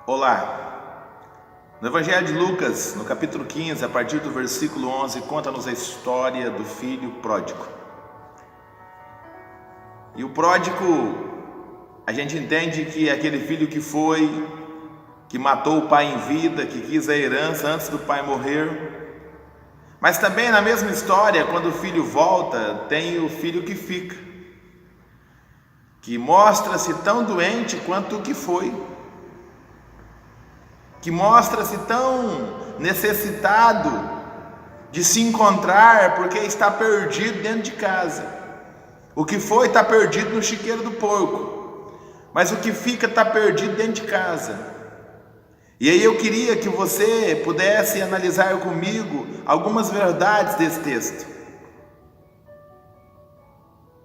Olá, no Evangelho de Lucas, no capítulo 15, a partir do versículo 11, conta-nos a história do filho pródigo. E o pródigo, a gente entende que é aquele filho que matou o pai em vida, que quis a herança antes do pai morrer. Mas também na mesma história, quando o filho volta, tem o filho que fica, que mostra-se tão doente quanto o que foi, que mostra-se tão necessitado de se encontrar porque está perdido dentro de casa. O que foi está perdido no chiqueiro do porco, mas o que fica está perdido dentro de casa. E aí eu queria que você pudesse analisar comigo algumas verdades desse texto.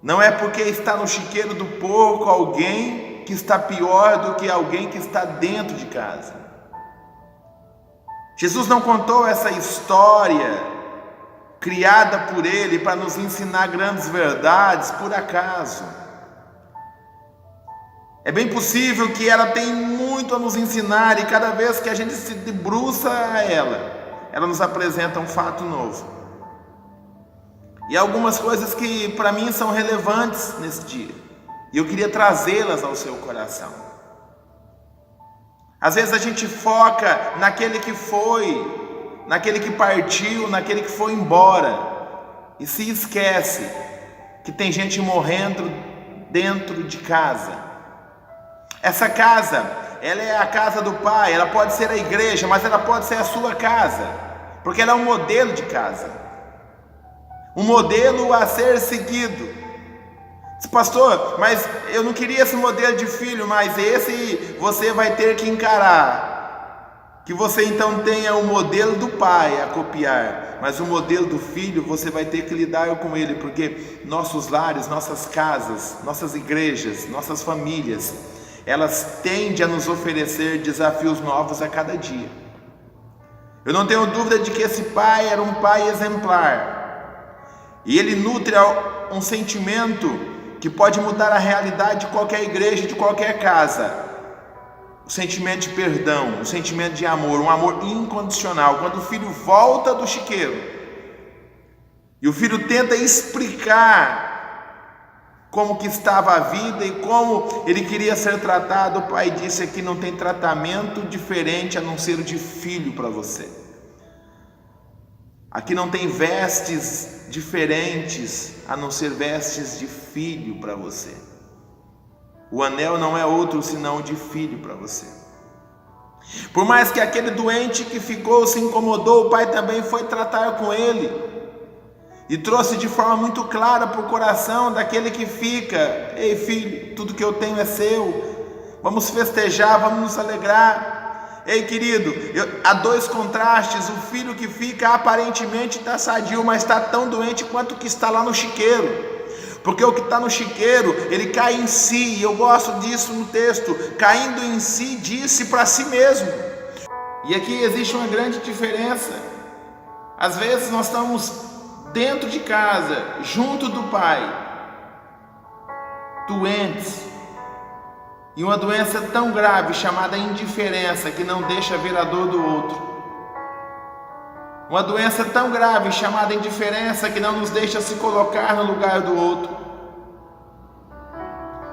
Não é porque está no chiqueiro do porco alguém que está pior do que alguém que está dentro de casa. Jesus não contou essa história criada por Ele para nos ensinar grandes verdades por acaso. É bem possível que ela tenha muito a nos ensinar, e cada vez que a gente se debruça a ela nos apresenta um fato novo. E algumas coisas que para mim são relevantes nesse dia, e eu queria trazê-las ao seu coração. Às vezes a gente foca naquele que foi, naquele que partiu, naquele que foi embora, e se esquece que tem gente morrendo dentro de casa. Essa casa, ela é a casa do Pai, ela pode ser a igreja, mas ela pode ser a sua casa, porque ela é um modelo de casa, um modelo a ser seguido. Pastor, mas eu não queria esse modelo de filho, mas esse você vai ter que encarar. Que você então tenha o modelo do pai a copiar, mas o modelo do filho você vai ter que lidar com ele, porque nossos lares, nossas casas, nossas igrejas, nossas famílias, elas tendem a nos oferecer desafios novos a cada dia. Eu não tenho dúvida de que esse pai era um pai exemplar, e ele nutre um sentimento que pode mudar a realidade de qualquer igreja, de qualquer casa. O sentimento de perdão, o sentimento de amor, um amor incondicional. Quando o filho volta do chiqueiro e o filho tenta explicar como que estava a vida e como ele queria ser tratado, o pai disse: aqui não tem tratamento diferente a não ser o de filho para você. Aqui não tem vestes diferentes a não ser vestes de filho para você. O anel não é outro senão de filho para você. Por mais que aquele doente que ficou se incomodou, o pai também foi tratar com ele e trouxe de forma muito clara para o coração daquele que fica: ei filho, tudo que eu tenho é seu, vamos festejar, vamos nos alegrar. Ei querido, há dois contrastes. O filho que fica aparentemente está sadio, mas está tão doente quanto o que está lá no chiqueiro. Porque o que está no chiqueiro, ele cai em si, e eu gosto disso no texto. Caindo em si, disse para si mesmo. E aqui existe uma grande diferença. Às vezes nós estamos dentro de casa, junto do pai, doentes, e uma doença tão grave chamada indiferença, que não deixa ver a dor do outro. Uma doença tão grave chamada indiferença, que não nos deixa se colocar no lugar do outro.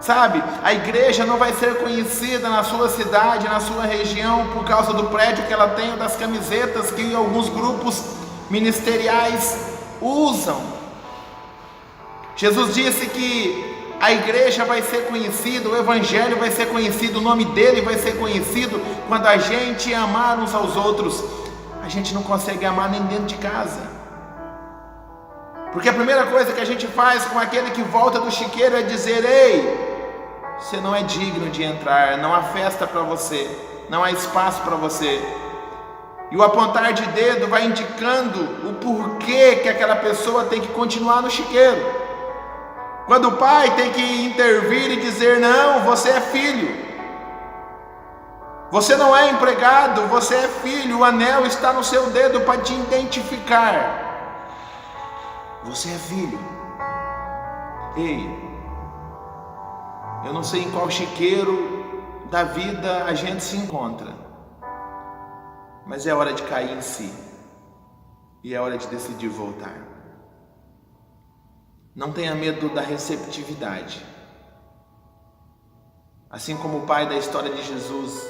Sabe, a igreja não vai ser conhecida na sua cidade, na sua região, por causa do prédio que ela tem, ou das camisetas que alguns grupos ministeriais usam. Jesus disse que a igreja vai ser conhecida, o evangelho vai ser conhecido, o nome dele vai ser conhecido quando a gente amar uns aos outros. A gente não consegue amar nem dentro de casa, porque a primeira coisa que a gente faz com aquele que volta do chiqueiro é dizer: ei, você não é digno de entrar, não há festa para você, não há espaço para você. E o apontar de dedo vai indicando o porquê que aquela pessoa tem que continuar no chiqueiro. Quando o pai tem que intervir e dizer: não, você é filho, você não é empregado, você é filho, o anel está no seu dedo para te identificar, você é filho. Ei, eu não sei em qual chiqueiro da vida a gente se encontra, mas é hora de cair em si e é hora de decidir voltar. Não tenha medo da receptividade. Assim como o pai da história de Jesus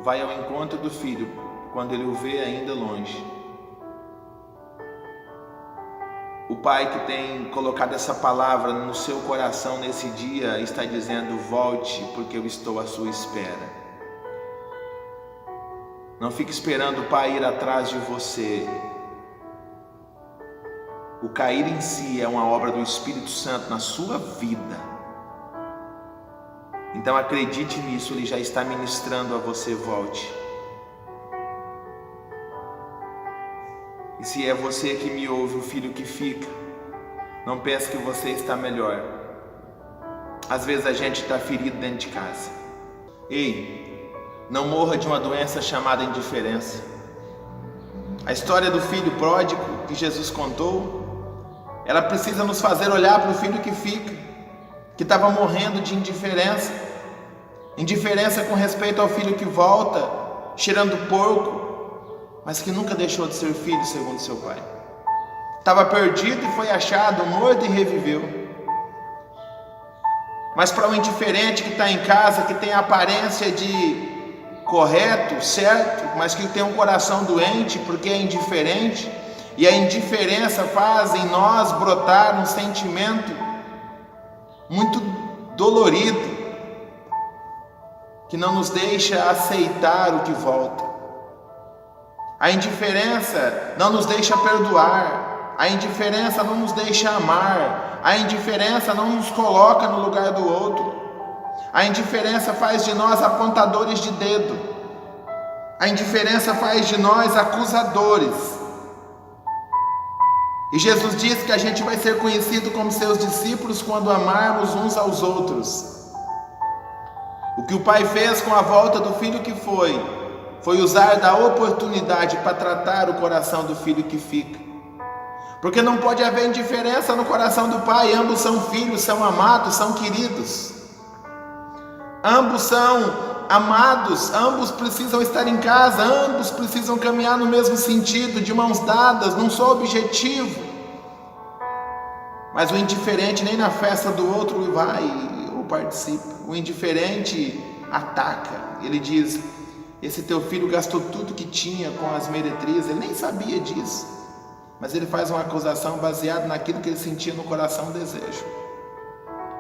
vai ao encontro do filho quando ele o vê ainda longe, o pai que tem colocado essa palavra no seu coração nesse dia está dizendo: volte, porque eu estou à sua espera. Não fique esperando o pai ir atrás de você. O cair em si é uma obra do Espírito Santo na sua vida. Então acredite nisso, ele já está ministrando a você: volte. E se é você que me ouve, o filho que fica, não pense que você está melhor. Às vezes a gente está ferido dentro de casa. Ei, não morra de uma doença chamada indiferença. A história do filho pródigo que Jesus contou, ela precisa nos fazer olhar para o filho que fica, que estava morrendo de indiferença. Indiferença com respeito ao filho que volta, cheirando porco, mas que nunca deixou de ser filho segundo seu pai. Estava perdido e foi achado, morto e reviveu. Mas para o indiferente que está em casa, que tem a aparência de correto, certo, mas que tem um coração doente porque é indiferente, e a indiferença faz em nós brotar um sentimento muito dolorido, que não nos deixa aceitar o que volta. A indiferença não nos deixa perdoar, a indiferença não nos deixa amar, a indiferença não nos coloca no lugar do outro, a indiferença faz de nós apontadores de dedo, a indiferença faz de nós acusadores. E Jesus diz que a gente vai ser conhecido como seus discípulos quando amarmos uns aos outros. O que o pai fez com a volta do filho que foi usar da oportunidade para tratar o coração do filho que fica. Porque não pode haver indiferença no coração do pai. Ambos são filhos, são amados, são queridos. Ambos são amados, ambos precisam estar em casa, ambos precisam caminhar no mesmo sentido, de mãos dadas, num só objetivo. Mas o indiferente nem na festa do outro vai ou participa. O indiferente ataca. Ele diz: esse teu filho gastou tudo que tinha com as meretrizes. Ele nem sabia disso, mas ele faz uma acusação baseada naquilo que ele sentia no coração, o desejo.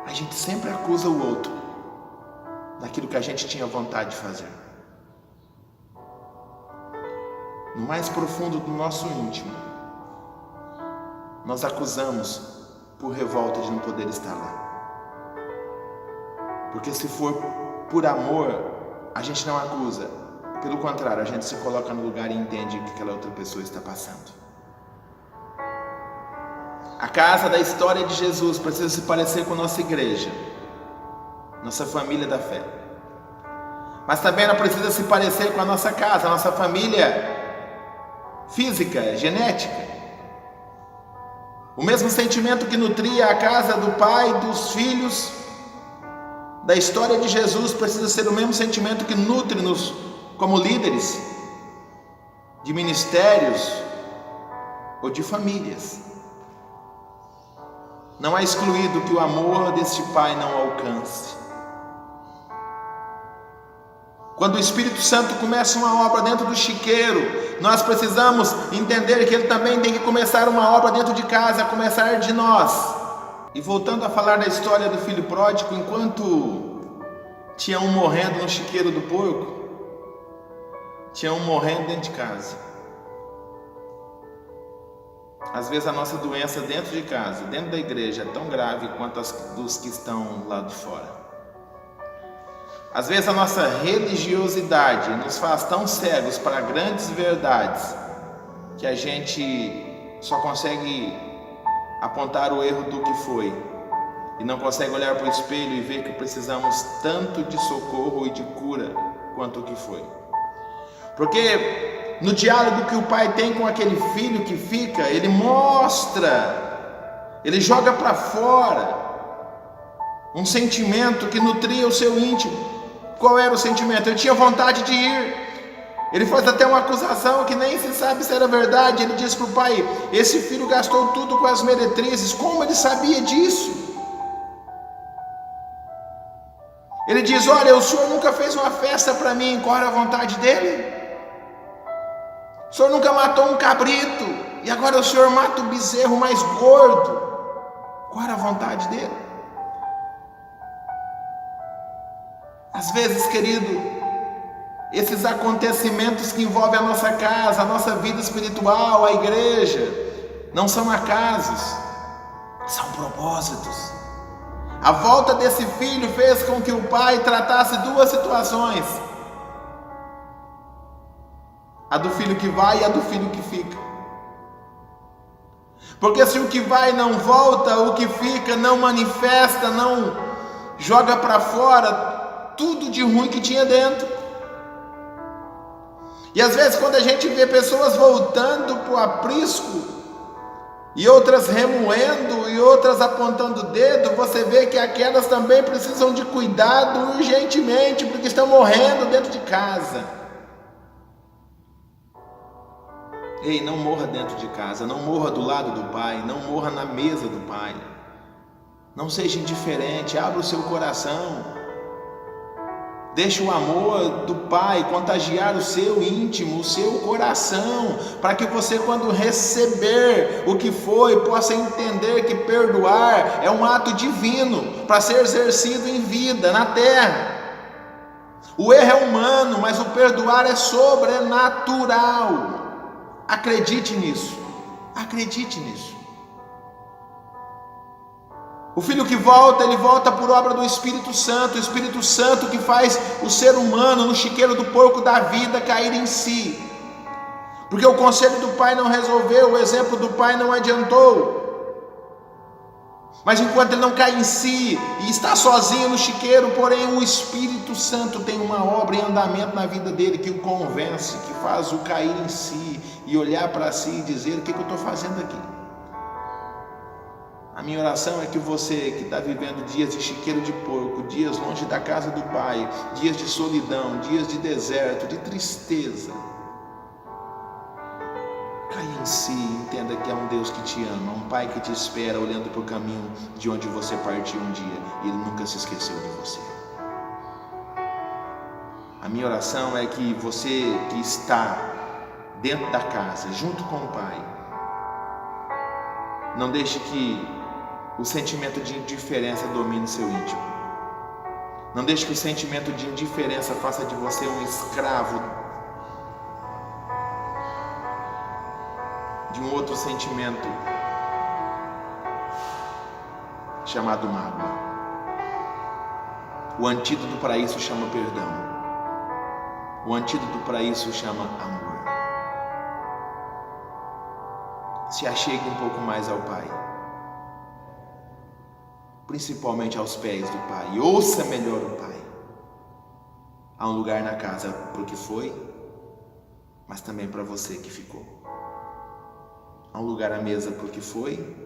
A gente sempre acusa o outro daquilo que a gente tinha vontade de fazer. No mais profundo do nosso íntimo, nós acusamos por revolta de não poder estar lá. Porque se for por amor, a gente não acusa. Pelo contrário, a gente se coloca no lugar e entende o que aquela outra pessoa está passando. A casa da história de Jesus precisa se parecer com nossa igreja, nossa família da fé. Mas também ela precisa se parecer com a nossa casa, a nossa família física, genética. O mesmo sentimento que nutria a casa do pai, dos filhos, da história de Jesus, precisa ser o mesmo sentimento que nutre-nos como líderes de ministérios ou de famílias. Não é excluído que o amor deste pai não alcance. Quando o Espírito Santo começa uma obra dentro do chiqueiro, nós precisamos entender que ele também tem que começar uma obra dentro de casa, começar de nós. E voltando a falar da história do filho pródigo, enquanto tinha um morrendo no chiqueiro do porco, tinha um morrendo dentro de casa. Às vezes a nossa doença dentro de casa, dentro da igreja, é tão grave quanto as dos que estão lá de fora. Às vezes a nossa religiosidade nos faz tão cegos para grandes verdades que a gente só consegue apontar o erro do que foi e não consegue olhar para o espelho e ver que precisamos tanto de socorro e de cura quanto o que foi. Porque no diálogo que o pai tem com aquele filho que fica, ele mostra, ele joga para fora um sentimento que nutria o seu íntimo. Qual era o sentimento? Ele tinha vontade de ir. Ele faz até uma acusação que nem se sabe se era verdade. Ele diz para o pai: esse filho gastou tudo com as meretrizes. Como ele sabia disso? Ele diz: olha, o senhor nunca fez uma festa para mim. Qual era a vontade dele? O senhor nunca matou um cabrito, e agora o senhor mata o bezerro mais gordo. Qual era a vontade dele? Às vezes, querido, esses acontecimentos que envolvem a nossa casa, a nossa vida espiritual, a igreja, não são acasos, são propósitos. A volta desse filho fez com que o pai tratasse duas situações: a do filho que vai e a do filho que fica. Porque se o que vai não volta, o que fica não manifesta, não joga para fora tudo de ruim que tinha dentro. E às vezes, quando a gente vê pessoas voltando para o aprisco, e outras remoendo, e outras apontando o dedo, você vê que aquelas também precisam de cuidado urgentemente, porque estão morrendo dentro de casa. Ei, não morra dentro de casa, não morra do lado do pai, não morra na mesa do pai. Não seja indiferente, abra o seu coração. Deixe o amor do pai contagiar o seu íntimo, o seu coração, para que você, quando receber o que foi, possa entender que perdoar é um ato divino para ser exercido em vida, na terra. O erro é humano, mas o perdoar é sobrenatural. Acredite nisso, acredite nisso. O filho que volta, ele volta por obra do Espírito Santo, o Espírito Santo que faz o ser humano no chiqueiro do porco da vida cair em si. Porque o conselho do pai não resolveu, o exemplo do pai não adiantou. Mas enquanto ele não cai em si e está sozinho no chiqueiro, porém o Espírito Santo tem uma obra em andamento na vida dele que o convence, que faz o cair em si e olhar para si e dizer: o que eu estou fazendo aqui? A minha oração é que você que está vivendo dias de chiqueiro de porco, dias longe da casa do pai, dias de solidão, dias de deserto, de tristeza, caia em si e entenda que há um Deus que te ama, um pai que te espera olhando para o caminho de onde você partiu um dia, e ele nunca se esqueceu de você. A minha oração é que você que está dentro da casa, junto com o pai, não deixe que o sentimento de indiferença domine seu íntimo. Não deixe que o sentimento de indiferença faça de você um escravo de um outro sentimento chamado mágoa. O antídoto para isso chama perdão. O antídoto para isso chama amor. Se achegue um pouco mais ao pai, principalmente aos pés do pai. Ouça melhor o pai. Há um lugar na casa para o que foi, mas também para você que ficou. Há um lugar à mesa para o que foi,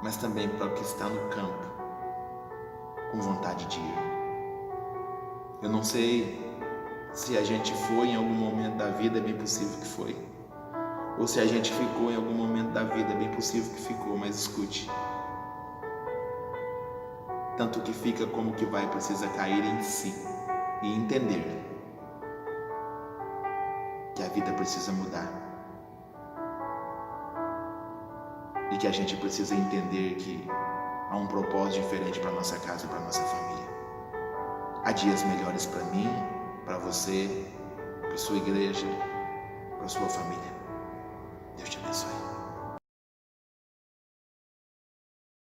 mas também para o que está no campo, com vontade de ir. Eu não sei se a gente foi em algum momento da vida, é bem possível que foi. Ou se a gente ficou em algum momento da vida, é bem possível que ficou, mas escute. Tanto o que fica como o que vai precisa cair em si e entender que a vida precisa mudar. E que a gente precisa entender que há um propósito diferente para nossa casa e para nossa família. Há dias melhores para mim, para você, para sua igreja, para sua família. Deus te abençoe.